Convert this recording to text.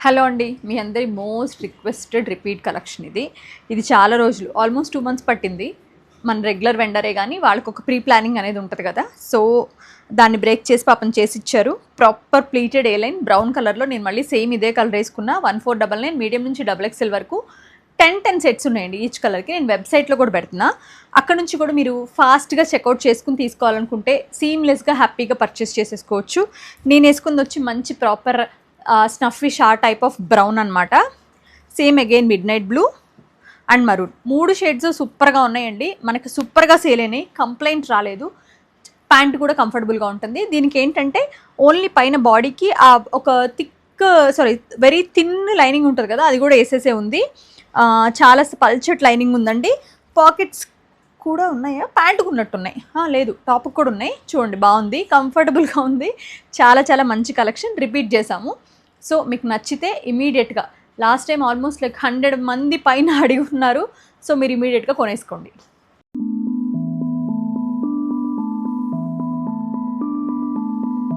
Hello అండి, మీ అందరి most requested repeat collection ఇది చాలా రోజులు ఆల్మోస్ట్ 2 months పట్టింది. మన రెగ్యులర్ వెండరే కానీ వాళ్ళకి ఒక ప్రీ ప్లానింగ్ అనేది ఉంటుంది కదా, సో దాన్ని బ్రేక్ చేసి పాపం చేసి ఇచ్చారు. ప్రాపర్ ప్లీటెడ్ ఏ లైన్ బ్రౌన్ కలర్లో. నేను మళ్ళీ సేమ్ ఇదే కలర్ వేసుకున్నా. 1499 మీడియం నుంచి XXL వరకు 10 సెట్స్ ఉన్నాయండి ఈచ్ కలర్కి. నేను వెబ్సైట్లో కూడా పెడుతున్నా, అక్కడ నుంచి కూడా మీరు ఫాస్ట్గా చెక్అవుట్ చేసుకుని తీసుకోవాలనుకుంటే సీమ్లెస్గా హ్యాపీగా పర్చేస్ చేసేసుకోవచ్చు. నేను వేసుకుంది వచ్చి మంచి proper snuffy short type of brown అనమాట. Same again midnight blue and maroon, 3 shades సూపర్గా ఉన్నాయండి. మనకి సూపర్గా సేల్ అయినాయి, కంప్లైంట్ రాలేదు. ప్యాంట్ కూడా కంఫర్టబుల్గా ఉంటుంది. దీనికి ఏంటంటే ఓన్లీ పైన బాడీకి ఒక వెరీ థిన్ లైనింగ్ ఉంటుంది కదా, అది కూడా వేసేసే ఉంది. చాలా పల్చట్ లైనింగ్ ఉందండి. పాకెట్స్ కూడా ఉన్నాయా, ప్యాంటుకు ఉన్నట్టున్నాయి, లేదు టాప్కి కూడా ఉన్నాయి. చూడండి, బాగుంది, కంఫర్టబుల్గా ఉంది. చాలా చాలా మంచి కలెక్షన్ రిపీట్ చేసాము. సో మీకు నచ్చితే ఇమీడియట్గా, లాస్ట్ టైం ఆల్మోస్ట్ 100 మంది పైన అడిగి ఉన్నారు, సో మీరు ఇమీడియట్గా కొనేసుకోండి.